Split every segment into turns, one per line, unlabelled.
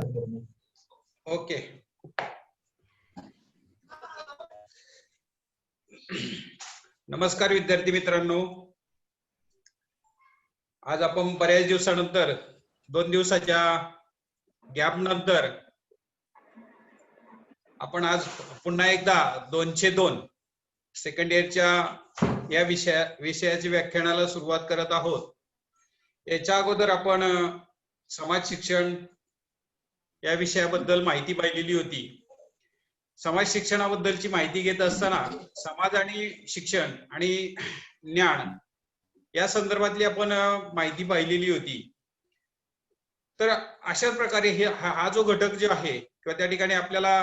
Okay. नमस्कार विद्यार्थी मित्रांनो. आज आपण बऱ्याच दिवसानंतर 2 दिवसाच्या गॅप नंतर आपण आज पुन्हा एकदा 202 सेकंड इयरच्या या विषयाची व्याख्यानाला सुरुवात करत आहोत. याच्या अगोदर आपण समाज शिक्षण या विषयाबद्दल माहिती पाहिलेली होती. समाज शिक्षणाबद्दलची माहिती घेत असताना समाज आणि शिक्षण आणि ज्ञान या संदर्भातली आपण माहिती पाहिलेली होती. तर अशाच प्रकारे हा जो घटक जो आहे किंवा त्या ठिकाणी आपल्याला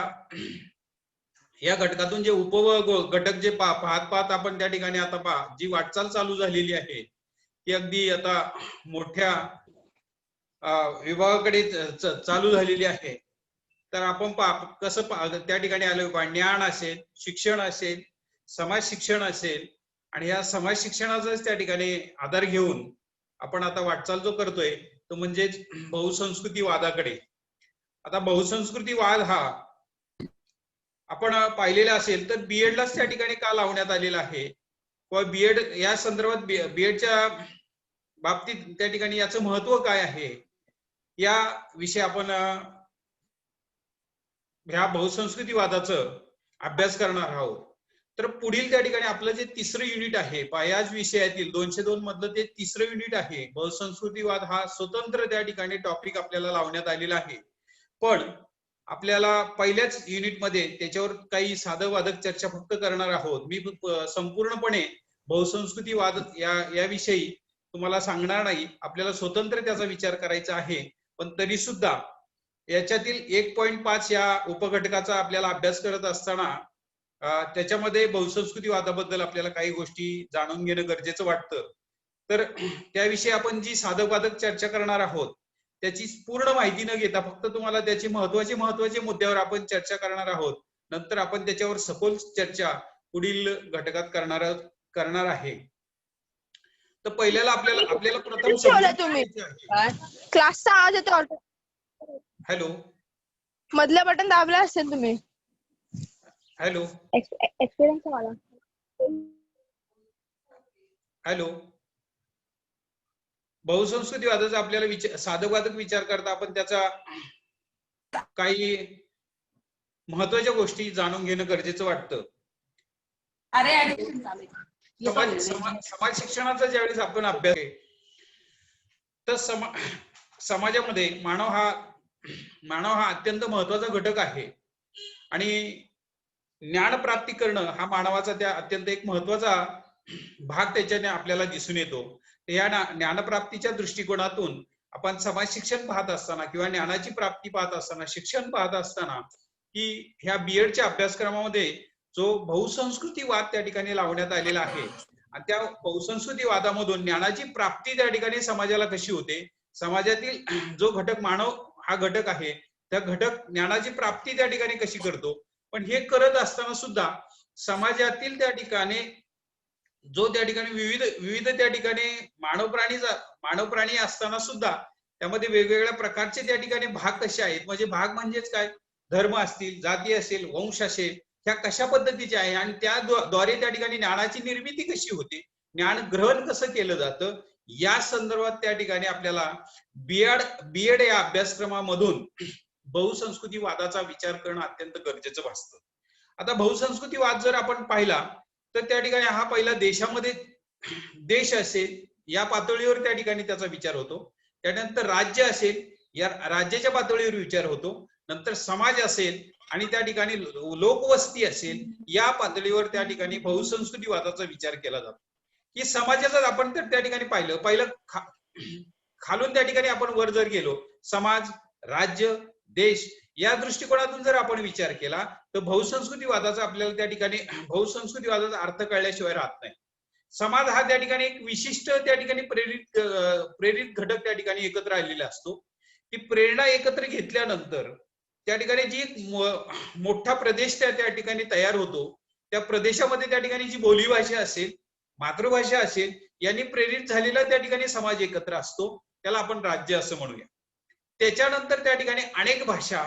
या घटकातून जे उपघटक जे पाहत आपण त्या ठिकाणी आता जी वाटचाल चालू झालेली आहे ती अगदी आता मोठ्या विभागाकडे चालू झालेली आहे. तर आपण कसं त्या ठिकाणी आलो ज्ञान असेल, शिक्षण असेल, समाज शिक्षण असेल आणि या समाज शिक्षणाचाच त्या ठिकाणी आधार घेऊन आपण आता वाटचाल जो करतोय तो म्हणजेच बहुसंस्कृतीवादाकडे. आता बहुसंस्कृतीवाद हा आपण पाहिलेला असेल तर बीएडलाच त्या ठिकाणी का लावण्यात आलेला आहे किंवा बीएड या संदर्भात बीएडच्या बाबतीत त्या ठिकाणी याचं महत्व काय आहे या विषय आपण ह्या बहुसंस्कृतीवादाचं अभ्यास करणार आहोत. तर पुढील त्या ठिकाणी आपलं जे तिसरं युनिट आहे याच विषयातील 202 मधलं ते तिसरं युनिट आहे. बहुसंस्कृतीवाद हा स्वतंत्र त्या ठिकाणी टॉपिक आपल्याला लावण्यात आलेला आहे. पण आपल्याला पहिल्याच युनिटमध्ये त्याच्यावर काही साधक चर्चा फक्त करणार आहोत. मी संपूर्णपणे बहुसंस्कृतीवाद याविषयी तुम्हाला सांगणार नाही. आपल्याला स्वतंत्र त्याचा विचार करायचा आहे. पण तरी सुद्धा याच्यातील 1.5 या उपघटकाचा आपल्याला अभ्यास करत असताना त्याच्यामध्ये बहुसंस्कृतीवादाबद्दल आपल्याला काही गोष्टी जाणून घेणं गरजेचं वाटतं. तर त्याविषयी आपण जी साधक चर्चा करणार आहोत त्याची पूर्ण माहिती न घेता फक्त तुम्हाला त्याची महत्वाचे मुद्द्यावर आपण चर्चा करणार आहोत. नंतर आपण त्याच्यावर सखोल चर्चा पुढील घटकात करणार आहे. तर पहिल्याला आपल्याला प्रथम
क्लासचा आवाज येतो.
हॅलो,
मधलं बटन दाबलं असेल तुम्ही.
हॅलो
एक्सपिरियन्स मला.
हॅलो, बहुसंस्कृतीवादाचा आपल्याला साधक विचार करता आपण त्याचा काही महत्वाच्या गोष्टी जाणून घेणं गरजेचं वाटतं. समाज शिक्षणाचा ज्यावेळेस आपण अभ्यास तर समाजामध्ये मानव हा अत्यंत महत्वाचा घटक आहे आणि ज्ञान प्राप्ती करणं हा मानवाचा त्या अत्यंत एक महत्वाचा भाग त्याच्याने आपल्याला दिसून येतो. या ज्ञानप्राप्तीच्या दृष्टिकोनातून आपण समाज शिक्षण पाहत असताना किंवा ज्ञानाची प्राप्ती पाहत असताना शिक्षण पाहत असताना की ह्या बीएडच्या अभ्यासक्रमामध्ये जो बहुसंस्कृतीवाद त्या ठिकाणी लावण्यात आलेला आहे आणि त्या बहुसंस्कृतीवादामधून ज्ञानाची प्राप्ती त्या ठिकाणी समाजाला कशी होते, समाजातील जो घटक मानव हा घटक आहे त्या घटक ज्ञानाची प्राप्ती त्या ठिकाणी कशी करतो. पण हे करत असताना सुद्धा समाजातील त्या ठिकाणी जो त्या ठिकाणी विविध त्या ठिकाणी मानव प्राणी असताना सुद्धा त्यामध्ये वेगवेगळ्या प्रकारचे त्या ठिकाणी भाग कसे आहेत. म्हणजे भाग म्हणजेच काय, धर्म असतील, जाती असेल, वंश असेल, ह्या कशा पद्धतीचे आहे आणि त्याद्वारे त्या ठिकाणी ज्ञानाची निर्मिती कशी होते, ज्ञान ग्रहण कसं केलं जातं या संदर्भात त्या ठिकाणी आपल्याला बीएड या अभ्यासक्रमामधून बहुसंस्कृतीवादाचा विचार करणं अत्यंत गरजेचं भासतं. आता बहुसंस्कृतीवाद जर आपण पाहिला तर त्या ठिकाणी हा पहिला देशामध्ये देश असेल या पातळीवर त्या ठिकाणी त्याचा विचार होतो. त्यानंतर राज्य असेल या राज्याच्या पातळीवर विचार होतो. नंतर समाज असेल आणि त्या ठिकाणी लोकवस्ती असेल या पातळीवर त्या ठिकाणी बहुसंस्कृतीवादाचा विचार केला जातो. की समाजाचा आपण तर त्या ठिकाणी पहिलं खालून त्या ठिकाणी आपण वर जर गेलो समाज, राज्य, देश या दृष्टिकोनातून जर आपण विचार केला तर बहुसंस्कृतीवादाचा आपल्याला त्या ठिकाणी बहुसंस्कृतीवादाचा अर्थ कळल्याशिवाय राहत नाही. समाज हा त्या ठिकाणी एक विशिष्ट त्या ठिकाणी प्रेरित घटक त्या ठिकाणी एकत्र आलेला असतो. ती प्रेरणा एकत्र घेतल्यानंतर त्या ठिकाणी जी मोठा प्रदेश त्या ठिकाणी तयार होतो त्या प्रदेशामध्ये त्या ठिकाणी जी बोलीभाषा असेल, मातृभाषा असेल यांनी प्रेरित झालेला त्या ठिकाणी समाज एकत्र असतो. त्याला आपण राज्य असं म्हणूया. त्याच्यानंतर त्या ठिकाणी अनेक भाषा,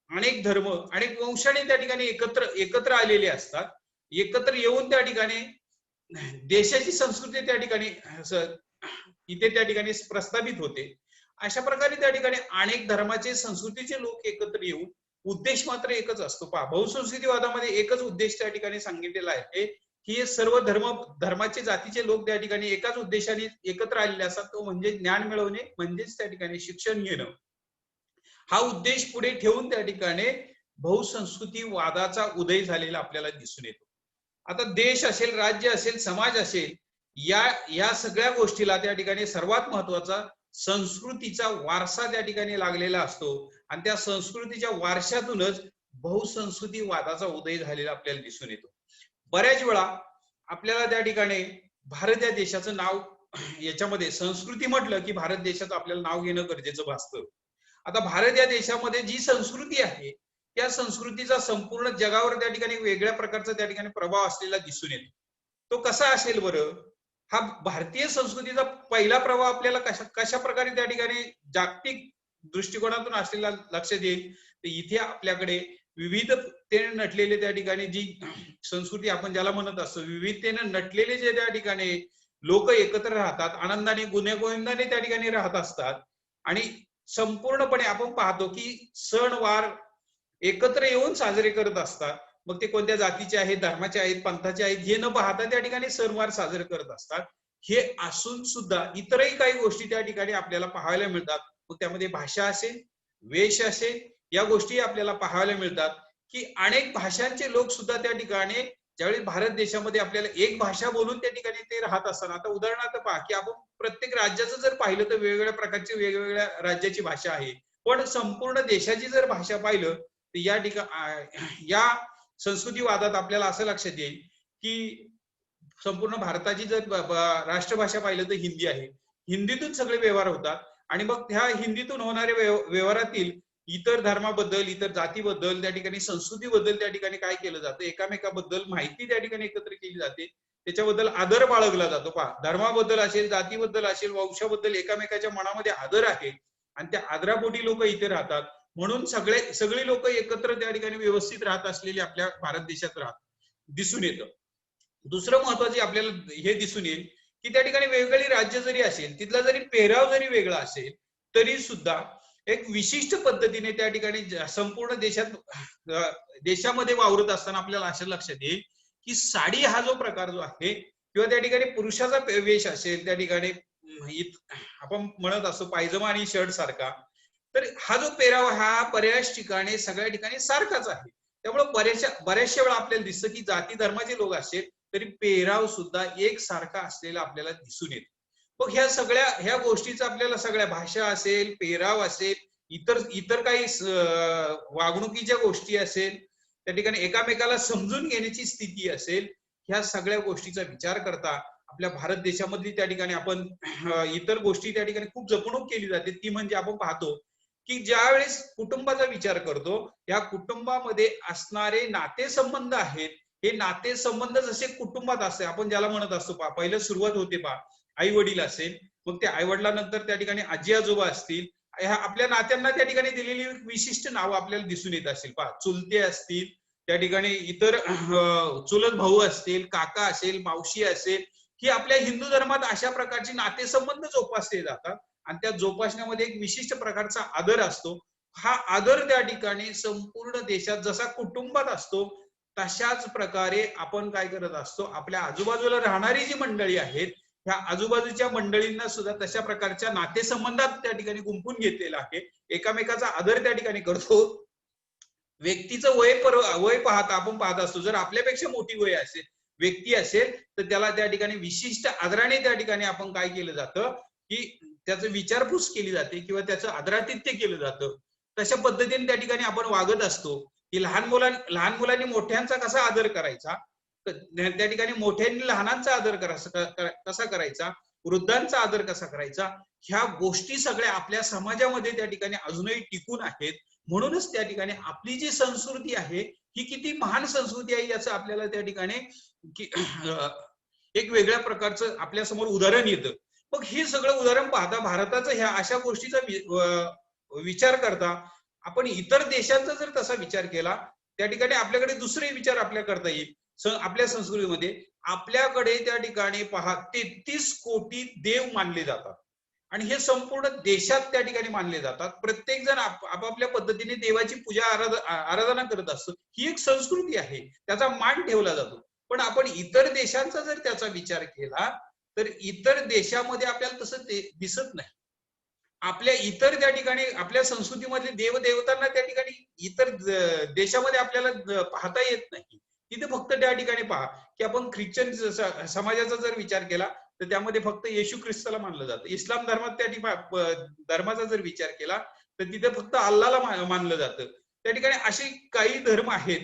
अनेक धर्म, अनेक वंशाने त्या ठिकाणी एकत्र आलेले असतात. एकत्र येऊन त्या ठिकाणी देशाची संस्कृती त्या ठिकाणी इथे त्या ठिकाणी प्रस्थापित होते. अशा प्रकारे त्या ठिकाणी अनेक धर्माचे, संस्कृतीचे लोक एकत्र येऊन उद्देश मात्र एकच असतो. पहा, बहुसंस्कृतीवादामध्ये एकच उद्देश त्या ठिकाणी सांगितलेला आहे की सर्व धर्माचे, जातीचे लोक त्या ठिकाणी एकाच उद्देशाने एकत्र आलेले असतात, तो म्हणजे ज्ञान मिळवणे, म्हणजेच त्या ठिकाणी शिक्षण घेणं. हा उद्देश पुढे ठेवून त्या ठिकाणी बहुसंस्कृतीवादाचा उदय झालेला आपल्याला दिसून येतो. आता देश असेल, राज्य असेल, समाज असेल, या सगळ्या गोष्टीला त्या ठिकाणी सर्वात महत्वाचा संस्कृतीचा वारसा त्या ठिकाणी लागलेला असतो आणि त्या संस्कृतीच्या वारशातूनच बहुसंस्कृतीवादाचा उदय झालेला आपल्याला दिसून येतो. बऱ्याच वेळा आपल्याला त्या ठिकाणी भारत या देशाचं नाव, याच्यामध्ये संस्कृती म्हटलं की भारत देशाचं आपल्याला नाव घेणं गरजेचं भासतं. आता भारत या देशामध्ये जी संस्कृती आहे त्या संस्कृतीचा संपूर्ण जगावर त्या ठिकाणी वेगळ्या प्रकारचा त्या ठिकाणी प्रभाव असलेला दिसून येतो. तो कसा असेल बरं? हा भारतीय संस्कृतीचा पहिला प्रभाव आपल्याला कशा प्रकारे त्या ठिकाणी जागतिक दृष्टिकोनातून असलेला लक्षात येईल. तर इथे आपल्याकडे विविधतेने नटलेले त्या ठिकाणी जी संस्कृती आपण ज्याला म्हणत असतो, विविधतेने नटलेले जे त्या ठिकाणी लोक एकत्र राहतात, आनंदाने गुण्यागोविंदाने त्या ठिकाणी राहत असतात आणि संपूर्णपणे आपण पाहतो की सणवार एकत्र येऊन साजरे करत असतात. मग ते कोणत्या जातीचे आहेत, धर्माचे आहेत, पंथाचे आहेत हे न पाहता त्या ठिकाणी सणवार साजरे करत असतात. हे असून सुद्धा इतरही काही गोष्टी त्या ठिकाणी आपल्याला पाहायला मिळतात. मग त्यामध्ये भाषा असेल, वेश असेल, या गोष्टी आपल्याला पाहायला मिळतात की अनेक भाषांचे लोक सुद्धा त्या ठिकाणी ज्यावेळी भारत देशामध्ये आपल्याला एक भाषा बोलून त्या ठिकाणी ते राहत असतात. आता उदाहरणार्थ पहा की आपण प्रत्येक राज्याचं जर पाहिलं तर वेगवेगळ्या प्रकारची वेगवेगळ्या राज्याची भाषा आहे, पण संपूर्ण देशाची जर भाषा पाहिलं तर या ठिकाणी या संस्कृतीवादात आपल्याला असं लक्षात येईल की संपूर्ण भारताची जर राष्ट्रभाषा पाहिलं तर हिंदी आहे. हिंदीतून सगळे व्यवहार होतात आणि मग ह्या हिंदीतून होणाऱ्या व्यवहारातील इतर धर्माबद्दल, इतर जातीबद्दल, त्या ठिकाणी संस्कृतीबद्दल त्या ठिकाणी काय केलं जातं, एकामेकाबद्दल माहिती त्या ठिकाणी एकत्र केली जाते, त्याच्याबद्दल आदर बाळगला जातो. पहा, धर्माबद्दल असेल, जातीबद्दल असेल, वंशाबद्दल एकामेकाच्या मनामध्ये आदर आहे आणि त्या आदरापोटी लोक इथे राहतात. म्हणून सगळे लोक एकत्र त्या ठिकाणी व्यवस्थित राहत असलेले आपल्या भारत देशात दिसून येतं. दुसरं महत्वाचे आपल्याला हे दिसून येईल की त्या ठिकाणी वेगवेगळी राज्य जरी असेल, तिथला जरी पेहराव जरी वेगळा असेल, तरी सुद्धा एक विशिष्ट पद्धतीने त्या ठिकाणी संपूर्ण देशामध्ये वावरत असताना आपल्याला असं लक्षात येईल की साडी हा जो प्रकार जो आहे किंवा त्या ठिकाणी पुरुषाचा वेश असेल, त्या ठिकाणी आपण म्हणत असतो पायजमा आणि शर्ट सारखा, तर हा जो पेहराव हा बऱ्याच ठिकाणी सगळ्या ठिकाणी सारखाच आहे. त्यामुळे बऱ्याचशा वेळा आपल्याला दिसतं की जाती धर्माचे लोक असेल तरी पेहराव सुद्धा एक सारखा असलेला आपल्याला दिसून येतो. मग ह्या गोष्टीचा आपल्याला सगळ्या भाषा असेल, पेहराव असेल, इतर काही वागणुकीच्या गोष्टी असेल, त्या ठिकाणी एकामेकाला समजून घेण्याची स्थिती असेल, ह्या सगळ्या गोष्टीचा विचार करता आपल्या भारत देशामधली त्या ठिकाणी आपण इतर गोष्टी त्या ठिकाणी खूप जपणूक केली जाते. ती म्हणजे आपण पाहतो की ज्या वेळेस कुटुंबाचा विचार करतो, या कुटुंबामध्ये असणारे नातेसंबंध आहेत, हे नातेसंबंध जसे कुटुंबात असते, आपण ज्याला म्हणत असतो पहा, पहिलं सुरुवात होते पहा, आई वडील असेल, मग ते आई वडिलांनंतर त्या ठिकाणी आजी आजोबा असतील, ह्या आपल्या नात्यांना त्या ठिकाणी दिलेली विशिष्ट नावं आपल्याला दिसून येत असतील. पहा, चुलते असतील, त्या ठिकाणी इतर चुलत भाऊ असतील, काका असेल, मावशी असेल, ही आपल्या हिंदू धर्मात अशा प्रकारची नातेसंबंध जोपासले जातात आणि त्या जोपासण्यामध्ये एक विशिष्ट प्रकारचा आदर असतो. हा आदर त्या ठिकाणी संपूर्ण देशात जसा कुटुंबात असतो तशाच प्रकारे आपण काय करत असतो, आपल्या आजूबाजूला राहणारी जी मंडळी आहेत ह्या आजूबाजूच्या मंडळींना सुद्धा तशा प्रकारच्या नातेसंबंधात त्या ठिकाणी गुंफून घेतलेला आहे. एकामेकाचा आदर त्या ठिकाणी करतो. व्यक्तीचं वय पाहता आपण पाहत असतो, जर आपल्यापेक्षा मोठी वय असेल व्यक्ती असेल तर त्याला त्या ठिकाणी विशिष्ट आदराने त्या ठिकाणी आपण काय केलं जातं की त्याचं विचारपूस केली जाते किंवा त्याचं आदरातिथ्य केलं जातं. तशा पद्धतीने त्या ठिकाणी आपण वागत असतो की लहान मुलांनी मोठ्यांचा कसा आदर करायचा, त्या ठिकाणी मोठ्यांनी लहानांचा आदर कसा करायचा, वृद्धांचा आदर कसा करायचा, ह्या गोष्टी सगळ्या आपल्या समाजामध्ये त्या ठिकाणी अजूनही टिकून आहेत. म्हणूनच त्या ठिकाणी आपली जी संस्कृती आहे ही किती महान संस्कृती आहे याचं आपल्याला त्या ठिकाणी एक वेगळ्या प्रकारचं आपल्या समोर उदाहरण येतं. मग हे सगळं उदाहरण पाहता भारताचं ह्या अशा गोष्टीचा विचार करता आपण इतर देशांचा जर तसा विचार केला, त्या ठिकाणी आपल्याकडे दुसरे विचार आपल्या करता येईल. आपल्या संस्कृतीमध्ये आपल्याकडे त्या ठिकाणी पहा 33 कोटी देव मानले जातात आणि हे संपूर्ण देशात त्या ठिकाणी मानले जातात. प्रत्येक जण आपापल्या पद्धतीने देवाची पूजा आराधना करत असतो. ही एक संस्कृती आहे, त्याचा मान ठेवला जातो. पण आपण इतर देशांचा जर त्याचा विचार केला तर इतर देशामध्ये आपल्याला तसं दिसत नाही. आपल्या इतर त्या ठिकाणी आपल्या संस्कृतीमधले देवदेवतांना त्या ठिकाणी इतर देशामध्ये आपल्याला पाहता येत नाही. तिथे फक्त त्या ठिकाणी पहा की आपण ख्रिश्चन समाजाचा जर विचार केला तर त्यामध्ये फक्त येशू ख्रिस्ताला मानलं जातं. इस्लाम धर्मात त्या ठिकाणी धर्माचा जर विचार केला तर तिथे फक्त अल्लाला मानलं जातं. त्या ठिकाणी असे काही धर्म आहेत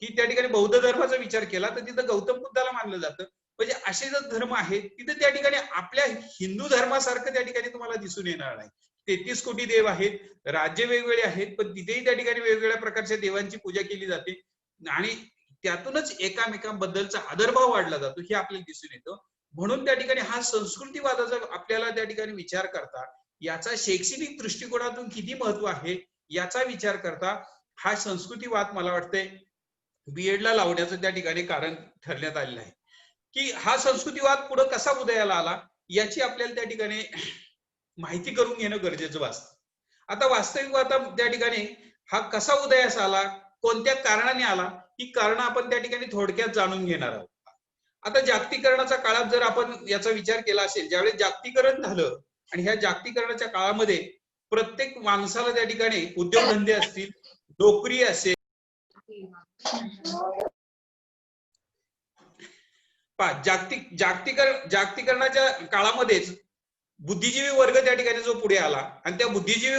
की त्या ठिकाणी बौद्ध धर्माचा विचार केला तर तिथं गौतम बुद्धाला मानलं जातं. म्हणजे असे जर धर्म आहेत तिथे त्या ठिकाणी आपल्या हिंदू धर्मासारखं त्या ठिकाणी तुम्हाला दिसून येणार नाही. 33 कोटी देव आहेत, राज्य वेगवेगळे आहेत, पण तिथेही त्या ठिकाणी वेगवेगळ्या प्रकारच्या देवांची पूजा केली जाते आणि त्यातूनच एकामेकांबद्दलचा आदरभाव वाढला जातो हे आपल्याला दिसून येतं. म्हणून त्या ठिकाणी हा संस्कृतीवादाचा आपल्याला त्या ठिकाणी विचार करता, याचा शैक्षणिक दृष्टिकोनातून किती महत्व आहे याचा विचार करता हा संस्कृतीवाद मला वाटतंय बीएड ला लावण्याचं त्या ठिकाणी कारण ठरण्यात आलेलं आहे. की हा संस्कृतीवाद पुढे कसा उदयाला आला याची आपल्याला त्या ठिकाणी माहिती करून घेणं गरजेचं वाटतं. आता वास्तविक आता त्या ठिकाणी हा कसा उदयास आला, कोणत्या कारणाने आला, ही कारण आपण त्या ठिकाणी थोडक्यात जाणून घेणार आहोत. आता जागतिकीकरणाच्या काळात जर आपण याचा विचार केला असेल, ज्यावेळेस जागतिकीकरण झालं आणि ह्या जागतिकीकरणाच्या काळामध्ये प्रत्येक माणसाला त्या ठिकाणी उद्योगधंदे असतील, नोकरी असेल, जागतिकीकरणाच्या काळामध्येच बुद्धिजीवी वर्ग त्या ठिकाणी जो पुढे आला आणि त्या बुद्धिजीवी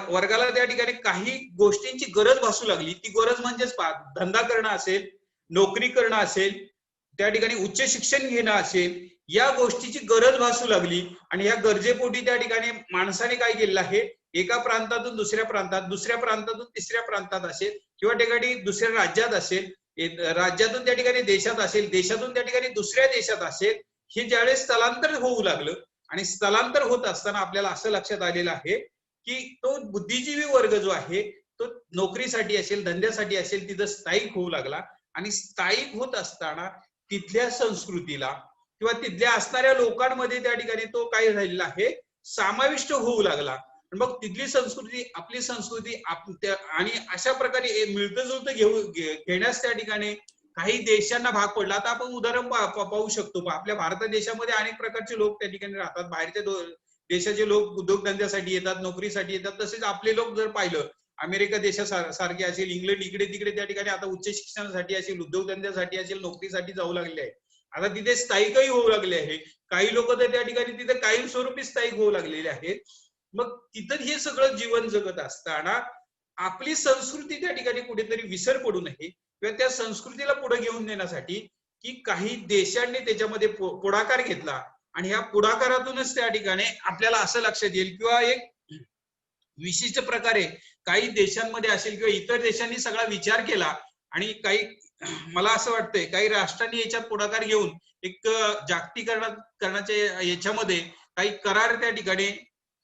वर्गाला त्या ठिकाणी काही गोष्टींची गरज भासू लागली. ती गरज म्हणजेच धंदा करणं असेल, नोकरी करणं असेल, त्या ठिकाणी उच्च शिक्षण घेणं असेल, या गोष्टीची गरज भासू लागली आणि या गरजेपोटी त्या ठिकाणी माणसाने काय केलेलं आहे, एका प्रांतातून दुसऱ्या प्रांतात, दुसऱ्या प्रांतातून तिसऱ्या प्रांतात असेल किंवा ठिकाणी दुसऱ्या राज्यात असेल, राज्यातून त्या ठिकाणी देशात असेल, देशातून त्या ठिकाणी दुसऱ्या देशात असेल, हे ज्यावेळेस स्थलांतर होऊ लागलं आणि स्थलांतर होत असताना आपल्याला असं लक्षात आलेलं आहे की तो बुद्धिजीवी वर्ग जो आहे तो नोकरीसाठी असेल, धंद्यासाठी असेल, तिथं स्थायिक होऊ लागला आणि स्थायिक होत असताना तिथल्या संस्कृतीला किंवा तिथल्या असणाऱ्या लोकांमध्ये त्या ठिकाणी तो काय झालेला आहे, समाविष्ट होऊ लागला. मग तिथली संस्कृती आपली संस्कृती आणि अशा प्रकारे मिळतं जुळतं घेण्यास त्या ठिकाणी काही देशांना भाग पडला. आता आपण उदाहरण पाहू शकतो, आपल्या भारत देशामध्ये अनेक प्रकारचे लोक त्या ठिकाणी राहतात. बाहेरच्या देशाचे लोक उद्योगधंद्यासाठी येतात, नोकरीसाठी येतात. तसेच आपले लोक जर पाहिलं अमेरिका देशासारखे असेल, इंग्लंड इकडे तिकडे त्या ठिकाणी आता उच्च शिक्षणासाठी असेल, उद्योगधंद्यासाठी असेल, नोकरीसाठी जाऊ लागले आहे. आता तिथे स्थायिकही होऊ लागले आहे. काही लोक तर त्या ठिकाणी तिथे कायमस्वरूपी स्थायिक होऊ लागलेले आहेत. मग तिथं हे सगळं जीवन जगत असताना आपली संस्कृती त्या ठिकाणी कुठेतरी विसर पडू नये किंवा त्या संस्कृतीला पुढे घेऊन नेण्यासाठी की काही देशांनी त्याच्यामध्ये पुढाकार घेतला आणि ह्या पुढाकारातूनच त्या ठिकाणी आपल्याला असं लक्षात येईल किंवा एक विशिष्ट प्रकारे काही देशांमध्ये असेल किंवा इतर देशांनी सगळा विचार केला आणि काही मला असं वाटतंय काही राष्ट्रांनी याच्यात पुढाकार घेऊन एक जागतिकीकरणाच्या याच्यामध्ये काही करार त्या ठिकाणी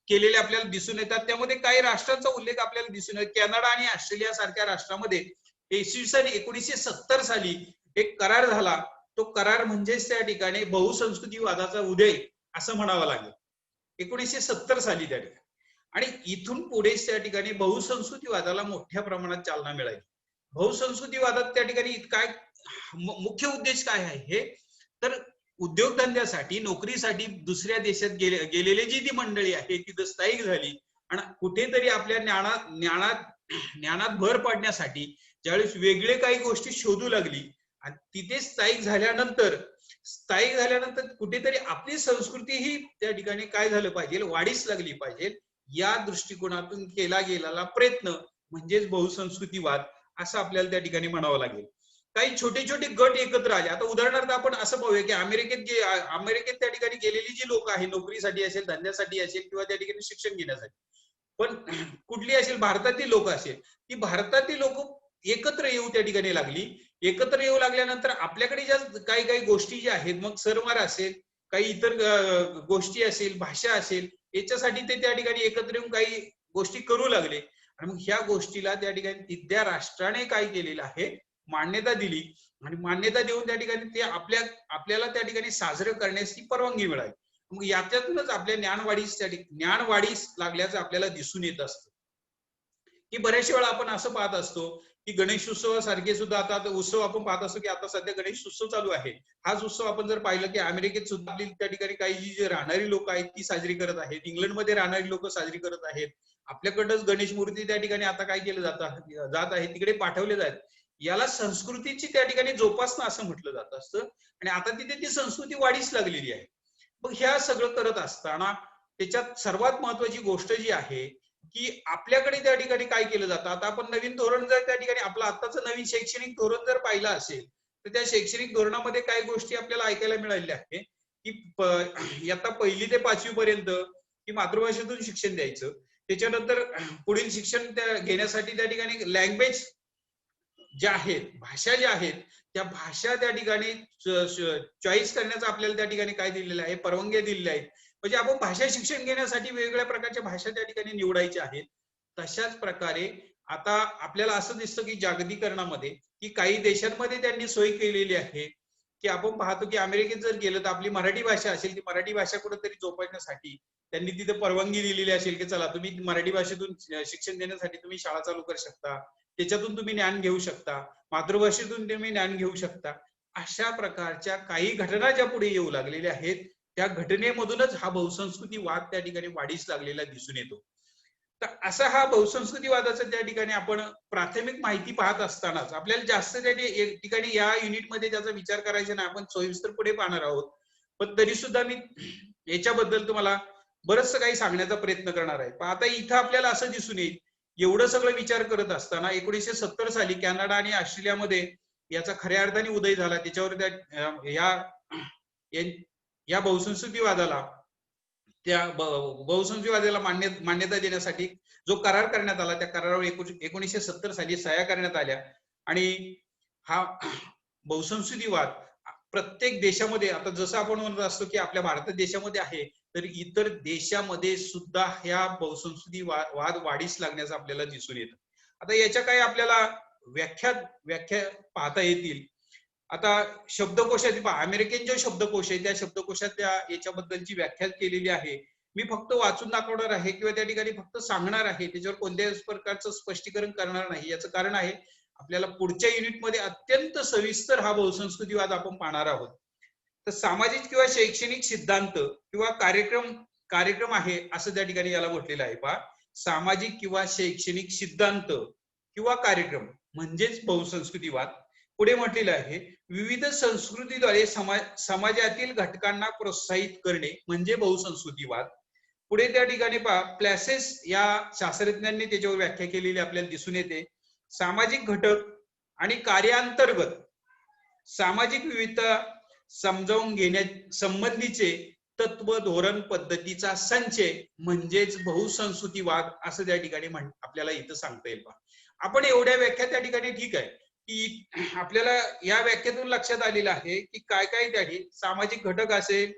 केलेले आपल्याला दिसून येतात. त्यामध्ये काही राष्ट्रांचा उल्लेख आपल्याला दिसून येतो. कॅनडा आणि ऑस्ट्रेलिया सारख्या राष्ट्रामध्ये इसवी सन 1970 साली एक करार झाला. तो करार म्हणजेच त्या ठिकाणी बहुसंस्कृतीवादाचा उदय असं म्हणावं लागेल. 1970 साली त्या ठिकाणी आणि इथून पुढे त्या ठिकाणी बहुसंस्कृतीवादाला मोठ्या प्रमाणात चालना मिळाली. बहुसंस्कृतीवादात त्या ठिकाणी काय मुख्य उद्देश काय आहे तर उद्योगधंद्यासाठी नोकरीसाठी दुसऱ्या देशात गेलेली जी ती मंडळी आहे तिथं स्थायिक झाली आणि कुठेतरी आपल्या ज्ञानात भर पाडण्यासाठी ज्यावेळेस वेगळे काही गोष्टी शोधू लागली आणि तिथे स्थायिक झाल्यानंतर कुठेतरी आपली संस्कृती ही त्या ठिकाणी काय झालं पाहिजे, वाढीस लागली पाहिजे. या दृष्टिकोनातून केला गेलेला प्रयत्न म्हणजेच बहुसंस्कृतीवाद असं आपल्याला त्या ठिकाणी म्हणावं लागेल. काही छोटे छोटे गट एकत्र आले. आता उदाहरणार्थ आपण असं पाहूया की अमेरिकेत त्या ठिकाणी गेलेली जी लोक आहेत नोकरीसाठी असेल, धंद्यासाठी असेल किंवा त्या ठिकाणी शिक्षण घेण्यासाठी, पण कुठली असेल भारतातील लोक असेल, ती भारतातील लोक एकत्र येऊ त्या ठिकाणी लागली. एकत्र येऊ लागल्यानंतर आपल्याकडे ज्या काही काही गोष्टी ज्या आहेत, मग सरमार असेल, काही इतर गोष्टी असेल, भाषा असेल, याच्यासाठी ते त्या ठिकाणी एकत्र येऊन काही गोष्टी करू लागले आणि मग ह्या गोष्टीला त्या ठिकाणी त्या राष्ट्राने काय केलेलं आहे, मान्यता दिली आणि मान्यता देऊन त्या ठिकाणी ते आपल्याला त्या ठिकाणी साजरं करण्याची परवानगी मिळाली. मग याच्यातूनच आपल्या ज्ञानवाढीस लागल्याचं आपल्याला दिसून येत असतं की बऱ्याचशा वेळा आपण असं पाहत असतो की गणेश उत्सवासारखे सुद्धा आता उत्सव आपण पाहत असतो की आता सध्या गणेश उत्सव चालू आहे. हाच उत्सव आपण जर पाहिलं की अमेरिकेत सुद्धा आपली त्या ठिकाणी काही जी राहणारी लोक आहेत ती साजरी करत आहेत, इंग्लंडमध्ये राहणारी लोक साजरी करत आहेत. आपल्याकडंच गणेश मूर्ती त्या ठिकाणी आता काय केलं जात आहे, तिकडे पाठवले जात. याला संस्कृतीची त्या ठिकाणी जोपासना असं म्हटलं जात असतं आणि आता तिथे ती संस्कृती वाढीस लागलेली आहे. मग ह्या सगळं करत असताना त्याच्यात सर्वात महत्वाची गोष्ट जी आहे की आपल्याकडे त्या ठिकाणी काय केलं जातं. आता आपण नवीन धोरण जर त्या ठिकाणी आपलं आत्ताचं नवीन शैक्षणिक धोरण जर पाहिलं असेल तर त्या शैक्षणिक धोरणामध्ये काही गोष्टी आपल्याला ऐकायला मिळाल्या आहे की इयत्ता 1ली ते 5वी पर्यंत की मातृभाषेतून शिक्षण द्यायचं. त्याच्यानंतर पुढील शिक्षण घेण्यासाठी त्या ठिकाणी लँग्वेज ज्या आहेत, भाषा ज्या आहेत, त्या भाषा त्या ठिकाणी चॉईस करण्याचा आपल्याला त्या ठिकाणी काय दिलेलं आहे, परवानग्या दिलेल्या आहेत. म्हणजे आपण भाषा शिक्षण घेण्यासाठी वेगवेगळ्या प्रकारच्या भाषा त्या ठिकाणी निवडायच्या आहेत. तशाच प्रकारे आता आपल्याला असं दिसतं की जागतिकीकरणामध्ये की काही देशांमध्ये त्यांनी सोय केलेली आहे की आपण पाहतो की अमेरिकेत जर गेलं तर आपली मराठी भाषा असेल, ती मराठी भाषा कुठेतरी जोपासण्यासाठी त्यांनी तिथे परवानगी दिलेली असेल की चला तुम्ही मराठी भाषेतून शिक्षण देण्यासाठी तुम्ही शाळा चालू करू शकता, त्याच्यातून तुम्ही ज्ञान घेऊ शकता, मातृभाषेतून तुम्ही ज्ञान घेऊ शकता. अशा प्रकारच्या काही घटना ज्या पुढे येऊ लागलेल्या आहेत त्या घटनेमधूनच हा बहुसंस्कृतीवाद त्या ठिकाणी वाढीस लागलेला दिसून येतो. तर असा हा बहुसंस्कृतीवादाचा त्या ठिकाणी आपण प्राथमिक माहिती पाहत असतानाच आपल्याला जास्त त्या ठिकाणी या युनिटमध्ये त्याचा विचार करायचा नाही, आपण सविस्तर पुढे पाहणार आहोत. पण तरी सुद्धा मी याच्याबद्दल तुम्हाला बरंचसं काही सांगण्याचा प्रयत्न करणार आहे. पण आता इथं आपल्याला असं दिसून येईल एवढं सगळं विचार करत असताना 1970 साली कॅनडा आणि ऑस्ट्रेलियामध्ये याचा खऱ्या अर्थाने उदय झाला. त्याच्यावर या बहुसंस्कृतीवादाला बहुसंस्कृतीवादाला मान्यता देण्यासाठी जो करार करण्यात आला त्या करारावर 1970 साली सह्या करण्यात आल्या आणि हा बहुसंस्कृतीवाद प्रत्येक देशामध्ये, आता जसं आपण म्हणत असतो की आपल्या भारत देशामध्ये आहे तर इतर देशामध्ये सुद्धा ह्या बहुसंस्कृतीवाद वाढीस लागण्याचं आपल्याला दिसून येतं. आता याच्या काही आपल्याला व्याख्या पाहता येतील. आता शब्दकोशात पहा, अमेरिकन जो शब्दकोश आहे त्या शब्दकोशात याच्याबद्दलची व्याख्या केलेली आहे. मी फक्त वाचून दाखवणार आहे किंवा त्या ठिकाणी फक्त सांगणार आहे, त्याच्यावर कोणत्याही प्रकारचं स्पष्टीकरण करणार नाही. याचं कारण आहे आपल्याला पुढच्या युनिटमध्ये अत्यंत सविस्तर हा बहुसंस्कृतीवाद आपण पाहणार आहोत. तर सामाजिक किंवा शैक्षणिक सिद्धांत किंवा कार्यक्रम आहे असं त्या ठिकाणी याला म्हटलेलं आहे. पहा, सामाजिक किंवा शैक्षणिक सिद्धांत किंवा कार्यक्रम म्हणजेच बहुसंस्कृतीवाद. पुढे म्हटलेलं आहे विविध संस्कृतीद्वारे समाजातील घटकांना प्रोत्साहित करणे म्हणजे बहुसंस्कृतीवाद. पुढे त्या ठिकाणी पहा, प्लॅसेस या शास्त्रज्ञांनी त्याच्यावर व्याख्या केलेली आपल्याला दिसून येते. सामाजिक घटक आणि कार्यांतर्गत सामाजिक विविधता समजावून घेण्या संबंधीचे तत्व धोरण पद्धतीचा संचय म्हणजेच बहुसंस्कृतीवाद असं त्या ठिकाणी आपल्याला इथं सांगता येईल. आपण एवढ्या व्याख्या त्या ठिकाणी ठीक आहे की आपल्याला या व्याख्यातून लक्षात आलेलं आहे की काय काय त्याठी सामाजिक घटक असेल,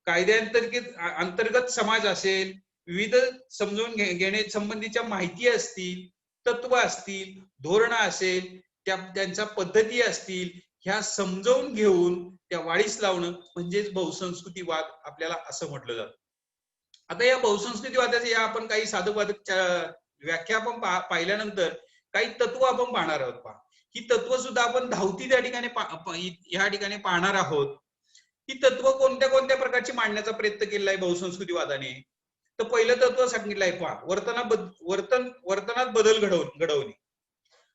अंतर्गत समाज असेल, विविध समजून घेणे संबंधीच्या माहिती असतील, तत्व असतील, धोरण असेल, त्यांच्या पद्धती असतील, ह्या समजावून घेऊन त्या वाढीस लावणं म्हणजेच बहुसंस्कृतीवाद आपल्याला असं म्हटलं जातं. आता या बहुसंस्कृतीवादाचे या आपण काही साधक व्याख्या आपण पाहिल्यानंतर काही तत्व आपण पाहणार आहोत. पहा, ही तत्व सुद्धा आपण धावती त्या ठिकाणी या ठिकाणी पाहणार आहोत. ही तत्व कोणत्या कोणत्या प्रकारची मांडण्याचा प्रयत्न केलेला आहे बहुसंस्कृतीवादाने. तर पहिलं तत्व सांगितलं आहे, पहा, वर्तनात बदल घडवणे.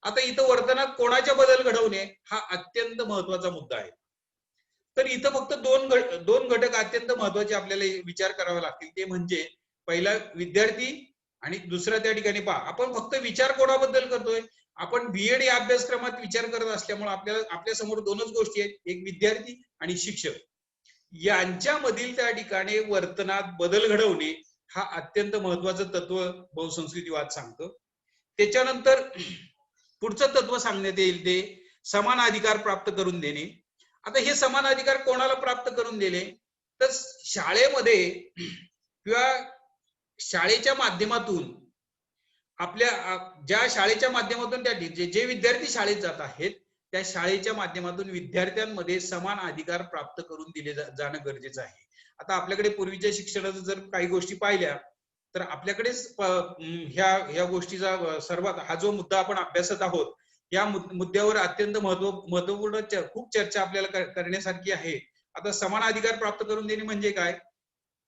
आता इथं वर्तनात कोणाच्या बदल घडवणे हा अत्यंत महत्वाचा मुद्दा आहे. तर इथं फक्त दोन घटक अत्यंत महत्वाचे आपल्याला विचार करावे लागतील. ते म्हणजे पहिला विद्यार्थी आणि दुसरा त्या ठिकाणी पहा, आपण फक्त विचार कोणाबद्दल करतोय, आपण बीएड या अभ्यासक्रमात विचार करत असल्यामुळे आपल्या समोर दोनच गोष्टी आहेत, एक विद्यार्थी आणि शिक्षक. यांच्यामधील त्या ठिकाणी वर्तनात बदल घडवणे हा अत्यंत महत्वाचं तत्व बहुसंस्कृतीवाद सांगतो. त्याच्यानंतर पुढचं तत्व सांगण्यात येईल ते समान अधिकार प्राप्त करून देणे. आता हे समान अधिकार कोणाला प्राप्त करून दिले तर शाळेमध्ये किंवा शाळेच्या माध्यमातून ज्या शाळेच्या माध्यमातून जे विद्यार्थी शाळेत जात आहेत त्या शाळेच्या माध्यमातून विद्यार्थ्यांमध्ये समान अधिकार प्राप्त करून दिले जाणं गरजेचं आहे. आता आपल्याकडे पूर्वीच्या शिक्षणाचं जर काही गोष्टी पाहिल्या तर आपल्याकडेच ह्या गोष्टीचा सर्वात हा जो मुद्दा आपण अभ्यासत आहोत या मुद्द्यावर अत्यंत महत्वपूर्ण खूप चर्चा आपल्याला करण्यासारखी आहे. आता समान अधिकार प्राप्त करून देणे म्हणजे काय,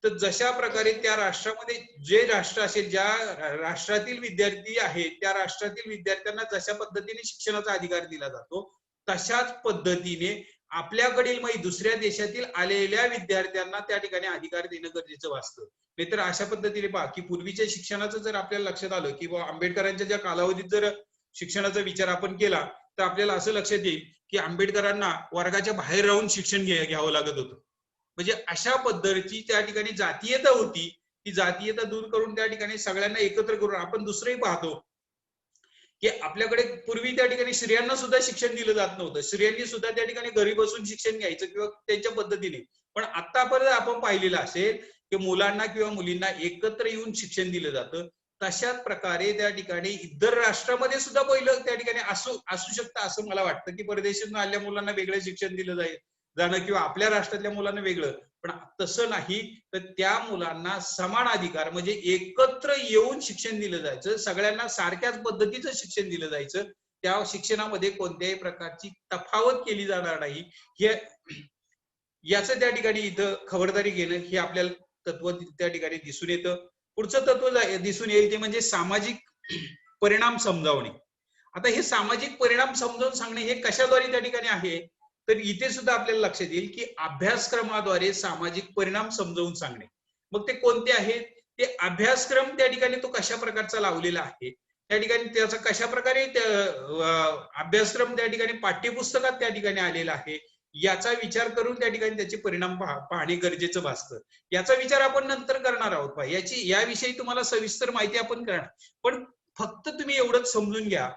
तर जशा प्रकारे त्या राष्ट्रामध्ये जे राष्ट्र असेल ज्या राष्ट्रातील विद्यार्थी आहेत त्या राष्ट्रातील विद्यार्थ्यांना जशा पद्धतीने शिक्षणाचा अधिकार दिला जातो तशाच पद्धतीने आपल्याकडील म्हणजे दुसऱ्या देशातील आलेल्या विद्यार्थ्यांना त्या ठिकाणी अधिकार देणं गरजेचं वाटतं. नाहीतर अशा पद्धतीने पहा की पूर्वीच्या शिक्षणाचं जर आपल्याला लक्षात आलं की आंबेडकरांच्या ज्या कालावधीत जर शिक्षणाचा विचार आपण केला तर आपल्याला असं लक्षात येईल की आंबेडकरांना वर्गाच्या बाहेर राहून शिक्षण घ्यावं लागत होतं. म्हणजे अशा पद्धतीची त्या ठिकाणी जातीयता होती. ती जातीयता दूर करून त्या ठिकाणी सगळ्यांना एकत्र करून आपण दुसरंही पाहतो की आपल्याकडे पूर्वी त्या ठिकाणी स्त्रियांना सुद्धा शिक्षण दिलं जात नव्हतं. स्त्रियांनी सुद्धा त्या ठिकाणी घरी बसून शिक्षण घ्यायचं किंवा त्यांच्या पद्धतीने. पण आतापर्यंत आपण पाहिलेलं असेल की मुलांना किंवा मुलींना एकत्र येऊन शिक्षण दिलं जातं. तशाच प्रकारे त्या ठिकाणी इतर राष्ट्रामध्ये सुद्धा पहिलं त्या ठिकाणी असू शकतं असं मला वाटतं की परदेशातून आलेल्या मुलांना वेगळं शिक्षण दिलं जाणं किंवा आपल्या राष्ट्रातल्या मुलांना वेगळं. पण तसं नाही, तर त्या मुलांना समान अधिकार म्हणजे एकत्र येऊन शिक्षण दिलं जायचं, सगळ्यांना सारख्याच पद्धतीचं शिक्षण दिलं जायचं. त्या शिक्षणामध्ये कोणत्याही प्रकारची तफावत केली जाणार नाही. हे याचं त्या ठिकाणी इथं खबरदारी घेणं हे आपल्याला तत्व त्या ठिकाणी दिसून येतं. पुढचं तत्व दिसून येईल ते म्हणजे सामाजिक परिणाम समजावणे. आता हे सामाजिक परिणाम समजावून सांगणे हे कशाद्वारे त्या ठिकाणी आहे, तर इथे सुद्धा आपल्याला लक्षात येईल की अभ्यासक्रमाद्वारे सामाजिक परिणाम समजावून सांगणे. मग ते कोणते आहेत, ते अभ्यासक्रम त्या ठिकाणी तो कशा प्रकारचा लावलेला आहे, त्या ठिकाणी त्याचा कशा प्रकारे अभ्यासक्रम त्या ठिकाणी पाठ्यपुस्तकात त्या ठिकाणी आलेला आहे याचा विचार करून त्या ठिकाणी त्याचे परिणाम पाहणे गरजेचं भासतं. याचा विचार आपण नंतर करणार आहोत. याविषयी तुम्हाला सविस्तर माहिती आपण करणार, पण फक्त तुम्ही एवढंच समजून घ्या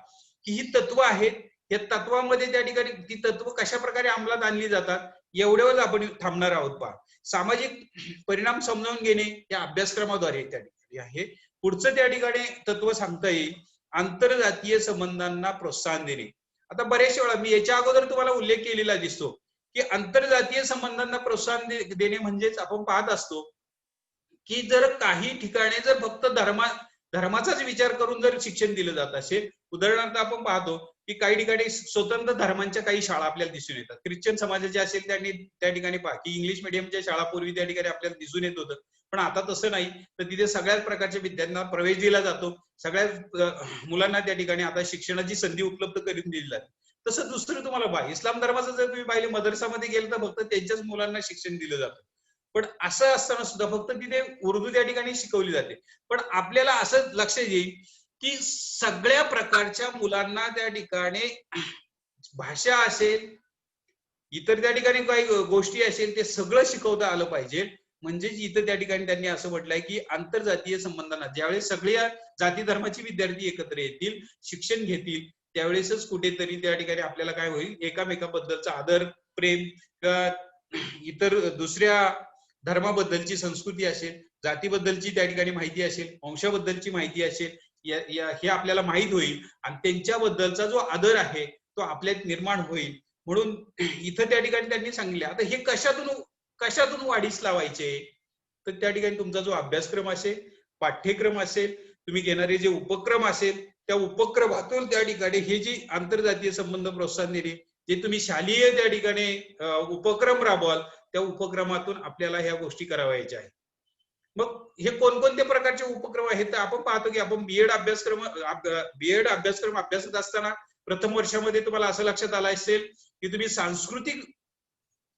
की ही तत्व आहेत. या तत्वामध्ये त्या ठिकाणी ती तत्व कशा प्रकारे अंमलात आणली जातात एवढ्यावर आपण थांबणार आहोत. पहा, सामाजिक परिणाम समजावून घेणे या अभ्यासक्रमाद्वारे त्या ठिकाणी आहे. पुढचं त्या ठिकाणी तत्व सांगता येईल आंतरजातीय संबंधांना प्रोत्साहन देणे. आता बरेच वेळा मी याच्या अगोदर तुम्हाला उल्लेख केलेला दिसतो की आंतरजातीय संबंधांना प्रोत्साहन देणे म्हणजेच आपण पाहत असतो की जर काही ठिकाणी जर फक्त धर्माचाच विचार करून जर शिक्षण दिलं जात असेल, उदाहरणार्थ आपण पाहतो की काही ठिकाणी स्वतंत्र धर्मांच्या काही शाळा आपल्याला दिसून येतात. ख्रिश्चन समाजाचे असेल त्यांनी त्या ठिकाणी पहा की इंग्लिश मिडियमच्या शाळा पूर्वी त्या ठिकाणी आपल्याला दिसून येत होतं, पण आता तसं नाही. तर तिथे सगळ्याच प्रकारच्या विद्यार्थ्यांना प्रवेश दिला जातो. सगळ्याच मुलांना त्या ठिकाणी आता शिक्षणाची संधी उपलब्ध करून दिली जाते. तसं दुसरं तुम्हाला पहा, इस्लाम धर्माचं जर तुम्ही पाहिले मदरसामध्ये गेलं तर फक्त त्यांच्याच मुलांना शिक्षण दिलं जातं. पण असं असताना सुद्धा फक्त तिथे उर्दू त्या ठिकाणी शिकवली जाते. पण आपल्याला असं लक्षात येईल की सगळ्या प्रकारच्या मुलांना त्या ठिकाणी भाषा असेल इतर त्या ठिकाणी काही गोष्टी असेल ते सगळं शिकवता आलं पाहिजे. म्हणजेच इथं त्या ठिकाणी त्यांनी असं म्हटलंय की आंतरजातीय संबंधांना ज्यावेळेस सगळ्या जाती धर्माचे विद्यार्थी एकत्र येतील, शिक्षण घेतील, त्यावेळेसच कुठेतरी त्या ठिकाणी आपल्याला काय होईल, एकामेकाबद्दलचा आदर, प्रेम, इतर दुसऱ्या धर्माबद्दलची संस्कृती असेल, जातीबद्दलची त्या ठिकाणी माहिती असेल, वंशाबद्दलची माहिती असेल, हे आपल्याला माहित होईल आणि त्यांच्याबद्दलचा जो आदर आहे तो आपल्यात निर्माण होईल. म्हणून इथं त्या ठिकाणी त्यांनी सांगितले. आता हे कशातून वाढीस लावायचे, तर त्या ठिकाणी तुमचा जो अभ्यासक्रम असेल, पाठ्यक्रम असेल, तुम्ही घेणारे जे उपक्रम असेल त्या उपक्रमातून त्या ठिकाणी हे जे आंतरजातीय संबंध प्रोत्साहन देणे, जे तुम्ही शालेय त्या ठिकाणी उपक्रम राबवाल त्या उपक्रमातून आपल्याला ह्या गोष्टी करावायच्या आहेत. मग हे कोणकोणत्या प्रकारचे उपक्रम आहेत तर आपण पाहतो की आपण बीएड अभ्यासक्रम अभ्यासत असताना प्रथम वर्षामध्ये तुम्हाला असं लक्षात आलं असेल की तुम्ही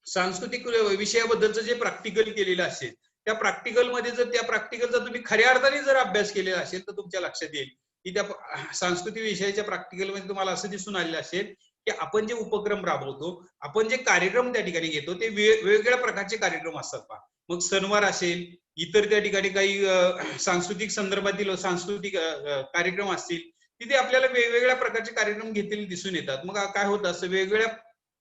सांस्कृतिक विषयाबद्दलचं जे प्रॅक्टिकल केलेलं असेल त्या प्रॅक्टिकलमध्ये जर त्या प्रॅक्टिकलचा तुम्ही खऱ्या अर्थाने जर अभ्यास केलेला असेल तर तुमच्या लक्षात येईल की त्या सांस्कृतिक विषयाच्या प्रॅक्टिकलमध्ये तुम्हाला असं दिसून आलेलं असेल की आपण जे उपक्रम राबवतो, आपण जे कार्यक्रम त्या ठिकाणी घेतो ते वेगवेगळ्या प्रकारचे कार्यक्रम असतात. पहा, मग सणवार असेल, इतर त्या ठिकाणी काही सांस्कृतिक संदर्भातील सांस्कृतिक कार्यक्रम असतील, तिथे आपल्याला वेगवेगळ्या प्रकारचे कार्यक्रम घेतलेले दिसून येतात. मग काय होतं, असं वेगवेगळ्या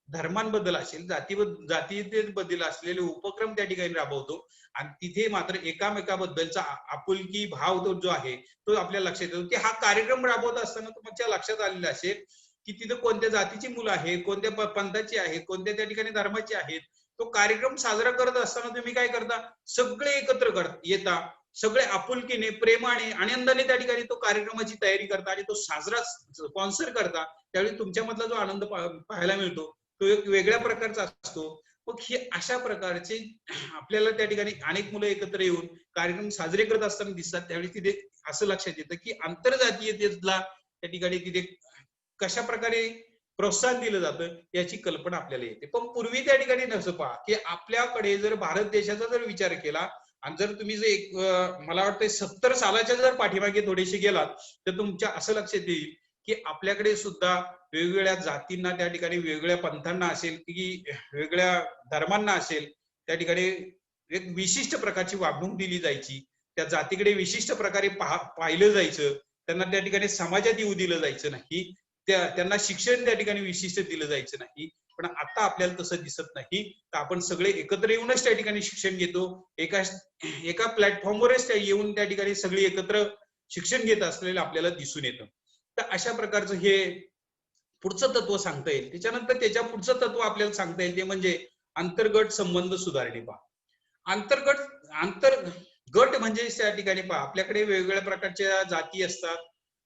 धर्मांबद्दल असेल, जातीयतेबद्दल असलेले उपक्रम त्या ठिकाणी राबवतो आणि तिथे मात्र एकामेकाबद्दलचा आपुलकी भाव तो जो आहे तो आपल्या लक्षात येतो की हा कार्यक्रम राबवत असताना तुमच्या लक्षात आलेलं असेल की तिथे कोणत्या जातीची मुलं आहेत, कोणत्या पंथाची आहेत, कोणत्या त्या ठिकाणी धर्माची आहेत. तो कार्यक्रम साजरा करत असताना तुम्ही काय करता, सगळे एकत्र येता, सगळे आपुलकीने, प्रेमाने, आनंदाने त्या ठिकाणी तो कार्यक्रमाची तयारी करता आणि तो साजरा स्पॉन्सर करता. त्यावेळी तुमच्यामधला जो आनंद पाहायला मिळतो तो एक वेगळ्या प्रकारचा असतो. मग हे अशा प्रकारचे आपल्याला त्या ठिकाणी अनेक मुलं एकत्र येऊन कार्यक्रम साजरे करत असताना दिसतात. त्यावेळी तिथे असं लक्षात येतं की आंतरजातीयतेला त्या ठिकाणी तिथे कशा प्रकारे प्रोत्साहन दिलं जातं याची कल्पना आपल्याला येते. पण पूर्वी त्या ठिकाणी नसं पहा की आपल्याकडे जर भारत देशाचा जर विचार केला आणि जर तुम्ही जर एक मला वाटतं 70 सालाच्या जर पाठीमागे थोडेसे गेलात तर तुमच्या असं लक्षात येईल की आपल्याकडे सुद्धा वेगवेगळ्या जातींना त्या ठिकाणी, वेगवेगळ्या पंथांना असेल की वेगळ्या धर्मांना असेल, त्या ठिकाणी एक विशिष्ट प्रकारची वागणूक दिली जायची. त्या जातीकडे विशिष्ट प्रकारे पाहिलं जायचं. त्यांना त्या ठिकाणी समाजात येऊ दिलं जायचं नाही. त्यांना शिक्षण त्या ठिकाणी विशिष्ट दिलं जायचं नाही. पण आता आपल्याला तसं दिसत नाही. तर आपण सगळे एकत्र येऊनच त्या ठिकाणी शिक्षण घेतो. एका प्लॅटफॉर्मवरच येऊन त्या ठिकाणी सगळे एकत्र शिक्षण घेत असलेलं आपल्याला दिसून येतं. तर अशा प्रकारचं हे पुढचं तत्व सांगता येईल. त्याच्यानंतर त्याच्या पुढचं तत्व आपल्याला सांगता येईल ते म्हणजे अंतर्गत संबंध सुधारणे. पहा, अंतर्गट म्हणजे त्या ठिकाणी पहा आपल्याकडे वेगवेगळ्या प्रकारच्या जाती असतात,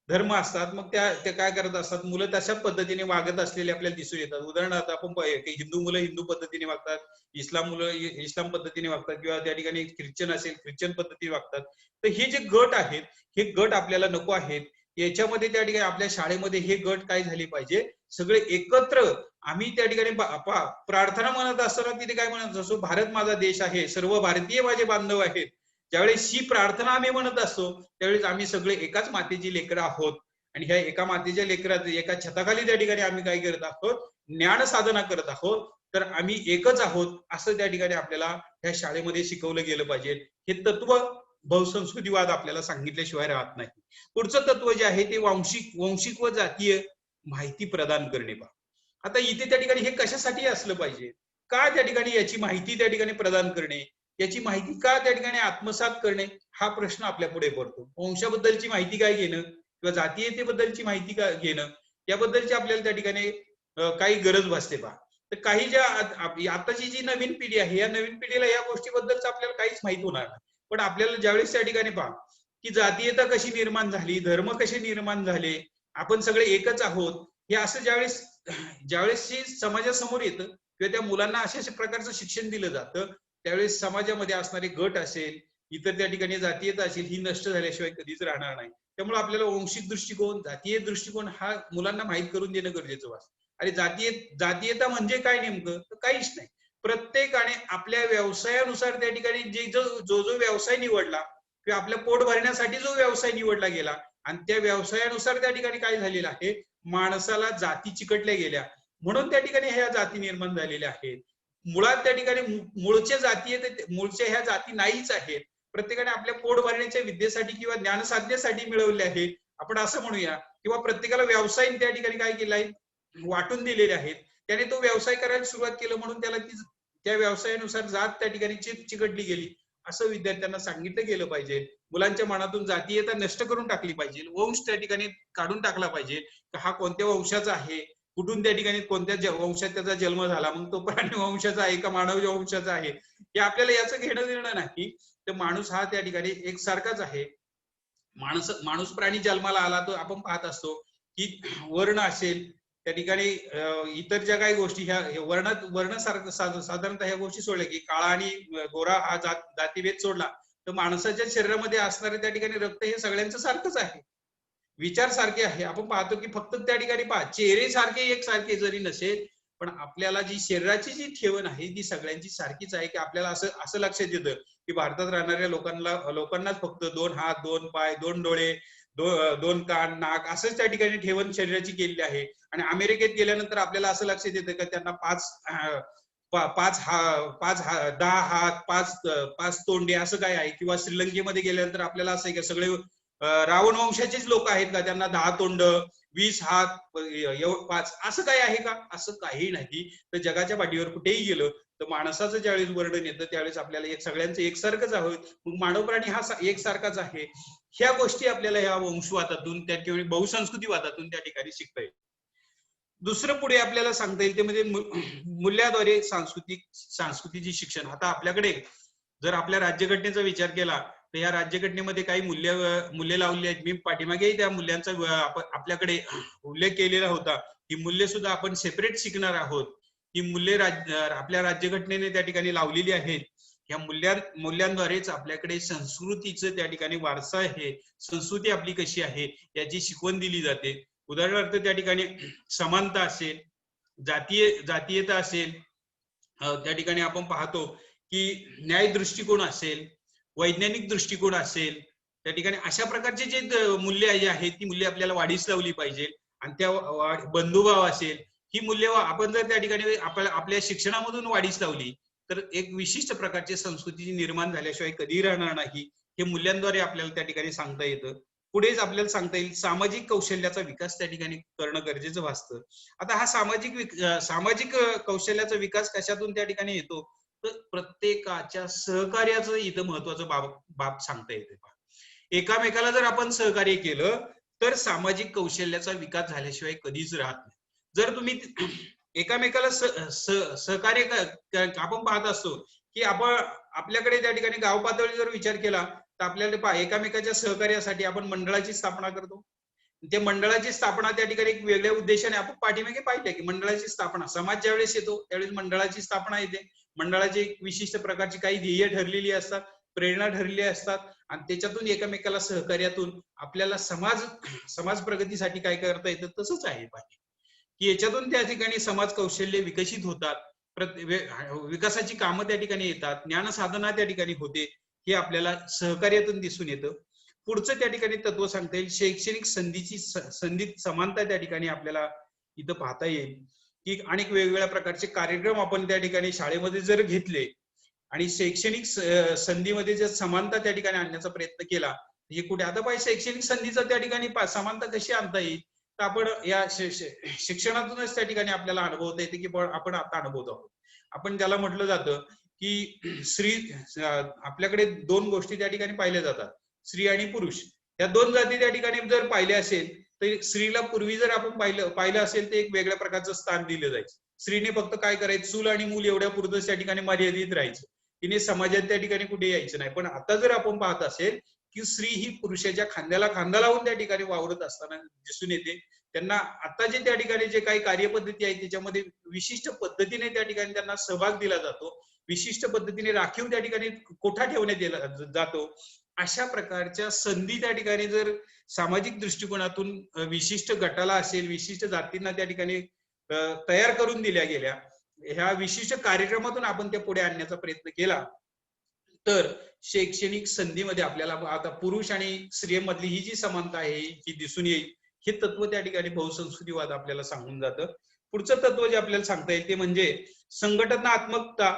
धर्म असतात. मग त्या काय करत असतात, मुलं तशा पद्धतीने वागत असलेले आपल्याला दिसून येतात. उदाहरणार्थ आपण हिंदू मुलं हिंदू पद्धतीने वागतात, इस्लाम मुलं इस्लाम पद्धतीने वागतात किंवा त्या ठिकाणी ख्रिश्चन असेल ख्रिश्चन पद्धतीने वागतात. तर हे जे गट आहेत हे गट आपल्याला नको आहेत. याच्यामध्ये त्या ठिकाणी आपल्या शाळेमध्ये हे गट काय झाले पाहिजे, सगळे एकत्र आम्ही त्या ठिकाणी प्रार्थना म्हणत असताना तिथे काय म्हणत असतो, भारत माझा देश आहे, सर्व भारतीय माझे बांधव आहेत. ज्यावेळेस ही प्रार्थना आम्ही म्हणत असतो त्यावेळेस आम्ही सगळे एकाच मातेची लेकरं आहोत आणि ह्या एका मातेच्या लेकरात एका छताखाली त्या ठिकाणी आम्ही काय करत आहोत, ज्ञान साधना करत आहोत. तर आम्ही एकच आहोत असं त्या ठिकाणी आपल्याला ह्या शाळेमध्ये शिकवलं गेलं पाहिजे. हे तत्व बहुसंस्कृतीवाद आपल्याला सांगितल्याशिवाय राहत नाही. पुढचं तत्व जे आहे ते वंशिक व जातीय माहिती प्रदान करणे. पहा, आता इथे त्या ठिकाणी हे कशासाठी असलं पाहिजे, का त्या ठिकाणी याची माहिती त्या ठिकाणी प्रदान करणे, याची माहिती का त्या ठिकाणी आत्मसात करणे, हा प्रश्न आपल्या पुढे पडतो. वंशाबद्दलची माहिती काय घेणं किंवा जातीयतेबद्दलची माहिती काय घेणं याबद्दलची आपल्याला त्या ठिकाणी काही गरज भासते. पहा, तर काही ज्या आताची जी नवीन पिढी आहे या नवीन पिढीला या गोष्टीबद्दलच आपल्याला काहीच माहित होणार नाही. पण आपल्याला ज्यावेळेस त्या ठिकाणी पहा की जातीयता कशी निर्माण झाली, धर्म कसे निर्माण झाले, आपण सगळे एकच आहोत, हे असं ज्यावेळेस समाजासमोर येतं किंवा त्या मुलांना अशा प्रकारचं शिक्षण दिलं जातं त्यावेळेस समाजामध्ये असणारे गट असेल, इतर त्या ठिकाणी जातीयता असेल, ही नष्ट झाल्याशिवाय कधीच राहणार नाही. त्यामुळे आपल्याला वंशिक दृष्टिकोन, जातीय दृष्टिकोन हा मुलांना माहीत करून देणं गरजेचं वाटतं. अरे जातीयता म्हणजे काय नेमकं, तर काहीच नाही. प्रत्येकाने आपल्या व्यवसायानुसार त्या ठिकाणी जो व्यवसाय निवडला किंवा आपल्या पोट भरण्यासाठी जो व्यवसाय निवडला गेला आणि त्या व्यवसायानुसार त्या ठिकाणी काय झालेलं आहे, माणसाला जाती चिकटल्या गेल्या म्हणून त्या ठिकाणी ह्या जाती निर्माण झालेल्या आहेत. मुळात त्या ठिकाणी मूळच्या ह्या जाती नाहीच आहेत. प्रत्येकाने आपल्या पोट भरण्याच्या विद्येसाठी किंवा ज्ञान साधण्यासाठी मिळवले आहेत आपण असं म्हणूया, किंवा प्रत्येकाला व्यवसाय त्या ठिकाणी काय केलाय, वाटून दिलेले आहेत. त्याने तो व्यवसाय करायला सुरुवात केलं म्हणून त्याला त्या व्यवसायानुसार जात त्या ठिकाणी चिकटली गेली असं विद्यार्थ्यांना सांगितलं गेलं पाहिजे. मुलांच्या मनातून जातीयता नष्ट करून टाकली पाहिजे, वंश त्या ठिकाणी काढून टाकला पाहिजे. हा कोणत्या वंशाचा आहे, कुठून त्या ठिकाणी कोणत्या वंशात त्याचा जन्म झाला, मग तो प्राणी वंशाचा आहे का मानव वंशाचा आहे, हे आपल्याला याचं घेणं देणं नाही. तर माणूस हा त्या ठिकाणी एकसारखाच आहे. माणूस प्राणी जन्माला आला तो आपण पाहत असतो की वर्ण असेल त्या ठिकाणी इतर ज्या काही गोष्टी ह्या वर्ण साधारणतः ह्या गोष्टी सोडल्या की काळा आणि गोरा हा जातीभेद सोडला तर माणसाच्या शरीरामध्ये असणारे त्या ठिकाणी रक्त हे सगळ्यांचं सारखंच आहे, विचार सारखे आहे. आपण पाहतो की फक्त त्या ठिकाणी चेहरे सारखे एकसारखे जरी नसेल पण आपल्याला जी शरीराची जी ठेवण आहे ती सगळ्यांची सारखीच आहे. की आपल्याला असं लक्षात येतं की भारतात राहणाऱ्या लोकांनाच फक्त 2 हात 2 पाय 2 डोळे 2 कान नाक असंच त्या ठिकाणी ठेवण शरीराची केलेली आहे. आणि अमेरिकेत गेल्यानंतर आपल्याला असं लक्षात येतं की त्यांना 10 हात 5 तोंडे असं काय आहे. किंवा श्रीलंकेमध्ये गेल्यानंतर आपल्याला असं आहे की सगळे रावण वंशाचेच लोक आहेत का, त्यांना 10 तोंड 20 हात 5 असं काही आहे का? असं काही नाही. तर जगाच्या पाठीवर कुठेही गेलं तर माणसाचं ज्यावेळेस वर्णन येतं त्यावेळेस आपल्याला एक सगळ्यांचं एकसारखंच आहोत. मग मानव प्राणी हा एकसारखाच आहे. ह्या गोष्टी आपल्याला ह्या वंशवादातून त्या किंवा बहुसंस्कृतीवादातून त्या ठिकाणी शिकता येईल. दुसरं पुढे आपल्याला सांगता येईल ते म्हणजे मूल्याद्वारे सांस्कृतीची शिक्षण. आता आपल्याकडे जर आपल्या राज्यघटनेचा विचार केला तर या राज्यघटनेमध्ये काही मूल्य लावली आहेत. मी पाठीमागेही त्या मूल्यांचा आपल्याकडे उल्लेख केलेला होता. ही मूल्य सुद्धा आपण सेपरेट शिकणार आहोत. ही मूल्य आपल्या राज्यघटनेने त्या ठिकाणी लावलेली आहेत. या मूल्यांद्वारेच आपल्याकडे संस्कृतीचं त्या ठिकाणी वारसा आहे, संस्कृती आपली कशी आहे याची शिकवण दिली जाते. उदाहरणार्थ त्या ठिकाणी समानता असेल, जातीयता असेल, त्या ठिकाणी आपण पाहतो की न्याय दृष्टिकोन असेल, वैज्ञानिक दृष्टिकोन असेल, त्या ठिकाणी अशा प्रकारचे जे मूल्य जे आहेत ती मूल्य आपल्याला वाढीस लावली पाहिजे. आणि त्या बंधुभाव असेल, ही मूल्य आपण जर त्या ठिकाणी आपल्या शिक्षणामधून वाढीस लावली तर एक विशिष्ट प्रकारची संस्कृती निर्माण झाल्याशिवाय कधीही राहणार नाही. हे मूल्यांद्वारे आपल्याला त्या ठिकाणी सांगता येतं. पुढेच आपल्याला सांगता येईल सामाजिक कौशल्याचा विकास त्या ठिकाणी करणं गरजेचं भासतं. आता हा सामाजिक कौशल्याचा विकास कशातून त्या ठिकाणी येतो तर प्रत्येकाच्या सहकार्याचं इथं महत्वाचं बाब सांगता येते. एकामेकाला जर आपण सहकार्य केलं तर सामाजिक कौशल्याचा विकास झाल्याशिवाय कधीच राहत नाही. जर तुम्ही एकामेकाला सहकार्य आपण पाहत असतो की आपण आपल्याकडे त्या ठिकाणी गाव पातळी जर विचार केला तर आपल्याला एकामेकाच्या सहकार्यासाठी आपण मंडळाची स्थापना करतो. त्या मंडळाची स्थापना त्या ठिकाणी एक वेगळ्या उद्देशाने आपण पाठीमागे पाहिजे की मंडळाची स्थापना समाज ज्यावेळेस येतो त्यावेळेस मंडळाची स्थापना येते. मंडळाची एक विशिष्ट प्रकारची काही ध्येय ठरलेली असतात, प्रेरणा ठरलेली असतात आणि त्याच्यातून एकामेकाला सहकार्यातून आपल्याला समाज प्रगतीसाठी काय करता येतं. तसंच आहे पाहिजे की याच्यातून त्या ठिकाणी समाज कौशल्य विकसित होतात, विकासाची कामं त्या ठिकाणी येतात, ज्ञान साधना त्या ठिकाणी होते. हे आपल्याला सहकार्यातून दिसून येतं. पुढचं त्या ठिकाणी तत्व सांगता येईल शैक्षणिक संधीत समानता त्या ठिकाणी आपल्याला इथं पाहता येईल की अनेक वेगवेगळ्या प्रकारचे कार्यक्रम आपण त्या ठिकाणी शाळेमध्ये जर घेतले आणि शैक्षणिक संधीमध्ये जर समानता त्या ठिकाणी आणण्याचा प्रयत्न केला. हे कुठे आता पाहिजे शैक्षणिक संधीचा त्या ठिकाणी समानता कशी आणता येईल तर आपण या शिक्षणातूनच त्या ठिकाणी आपल्याला अनुभवता येते की आपण आता अनुभवत आहोत. आपण त्याला म्हटलं जातं की आपल्याकडे 2 गोष्टी त्या ठिकाणी पाहिल्या जातात, स्त्री आणि पुरुष. या 2 जाती त्या ठिकाणी जर पाहिल्या असेल तर स्त्रीला पूर्वी जर आपण पाहिलं असेल तर एक वेगळ्या प्रकारचं स्थान दिलं जायचं. स्त्रीने फक्त काय करायचं चूल आणि मूल एवढ्या पुरतच त्या ठिकाणी मर्यादित राहायचं. तिने समाजात त्या ठिकाणी कुठे यायचं नाही. पण आता जर आपण पाहत असेल की स्त्री ही पुरुषाच्या खांद्याला खांदा लावून त्या ठिकाणी वावरत असताना दिसून येते. त्यांना आता जे त्या ठिकाणी जे काही कार्यपद्धती आहे त्याच्यामध्ये विशिष्ट पद्धतीने त्या ठिकाणी त्यांना सहभाग दिला जातो, विशिष्ट पद्धतीने राखीव त्या ठिकाणी कोठा ठेवण्यात जातो. अशा प्रकारच्या संधी त्या ठिकाणी जर सामाजिक दृष्टिकोनातून विशिष्ट गटाला असेल, विशिष्ट जातींना त्या ठिकाणी तयार करून दिल्या गेल्या, ह्या विशिष्ट कार्यक्रमातून आपण त्या पुढे आणण्याचा प्रयत्न केला तर शैक्षणिक संधीमध्ये आपल्याला आता पुरुष आणि स्त्रियांमधली ही जी समानता आहे ही दिसून येईल. हे तत्व त्या ठिकाणी बहुसंस्कृतीवाद आपल्याला सांगून जातं. पुढचं तत्व जे आपल्याला सांगता येईल ते म्हणजे संघटनात्मकता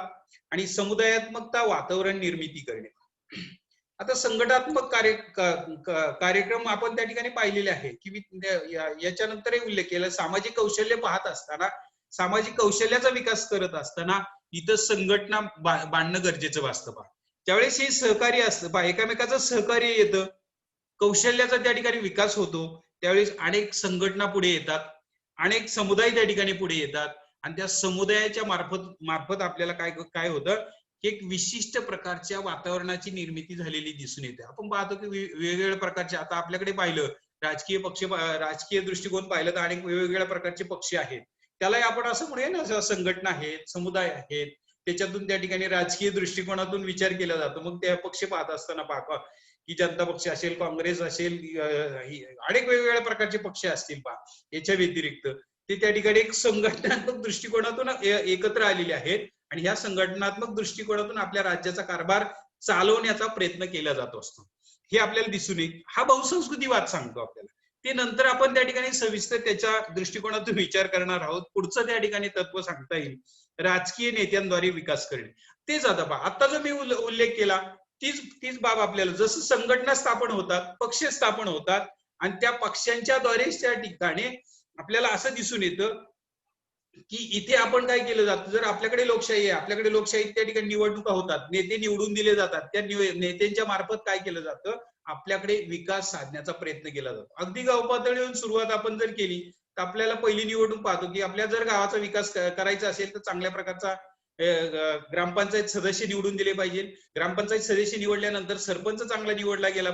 आणि समुदायात्मकता वातावरण निर्मिती करणे. आता संघटनात्मक कार्यक्रम आपण त्या ठिकाणी पाहिलेले आहे की याच्यानंतरही उल्लेख केला. सामाजिक कौशल्य पाहत असताना, सामाजिक कौशल्याचा विकास करत असताना इथं संघटना बांधणं गरजेचं वास्तव आहे. त्यावेळेस हे सहकार्य असतं, एकामेकाचं सहकार्य येतं, कौशल्याचा त्या ठिकाणी विकास होतो. त्यावेळेस अनेक संघटना पुढे येतात, अनेक समुदाय त्या ठिकाणी पुढे येतात आणि त्या समुदायाच्या मार्फत आपल्याला काय होतं की एक विशिष्ट प्रकारच्या वातावरणाची निर्मिती झालेली दिसून येते. आपण पाहतो की वेगवेगळ्या प्रकारचे आता आपल्याकडे पाहिलं राजकीय दृष्टिकोन पाहिलं तर अनेक वेगवेगळ्या प्रकारचे पक्ष आहेत. त्यालाही आपण असं म्हणूया ना, संघटना आहेत, समुदाय आहेत, त्याच्यातून त्या ठिकाणी राजकीय दृष्टिकोनातून विचार केला जातो. मग त्या पक्ष पाहत असताना पाहा की जनता पक्ष असेल, काँग्रेस असेल, अनेक वेगवेगळ्या प्रकारचे पक्ष असतील पहा. याच्या व्यतिरिक्त ते त्या ठिकाणी एक संघटनात्मक दृष्टिकोनातून एकत्र आलेले आहेत आणि ह्या संघटनात्मक दृष्टिकोनातून आपल्या राज्याचा कारभार चालवण्याचा प्रयत्न केला जात असतो. हे आपल्याला दिसून येईल. हा बहुसंस्कृतीवाद सांगतो आपल्याला. ते नंतर आपण त्या ठिकाणी सविस्तर त्याच्या दृष्टिकोनातून विचार करणार आहोत. पुढचं त्या ठिकाणी तत्व सांगता येईल राजकीय नेत्यांद्वारे विकास करणे. तेच आता पहा, आता जो मी उल्लेख केला तीच तीच बाब आपल्याला जसं संघटना स्थापन होतात, पक्ष स्थापन होतात आणि त्या पक्षांच्या त्या ठिकाणी आपल्याला असं दिसून येतं की इथे आपण काय केलं जातं, जर आपल्याकडे लोकशाही आहे, आपल्याकडे लोकशाही त्या ठिकाणी निवडणुका होतात, नेते निवडून दिले जातात, त्या नेत्यांच्या मार्फत काय केलं जातं, आपल्याकडे विकास साधण्याचा प्रयत्न केला जातो. अगदी गाव पातळीवरून सुरुवात आपण जर केली तर आपल्याला पहिली निवडणूक पाहतो की आपल्या जर गावाचा विकास करायचा असेल तर चांगल्या प्रकारचा ग्रामपंचायत सदस्य निवडून दिले पाहिजे. ग्रामपंचायत सदस्य निवडल्यानंतर सरपंच चांगला निवडला गेला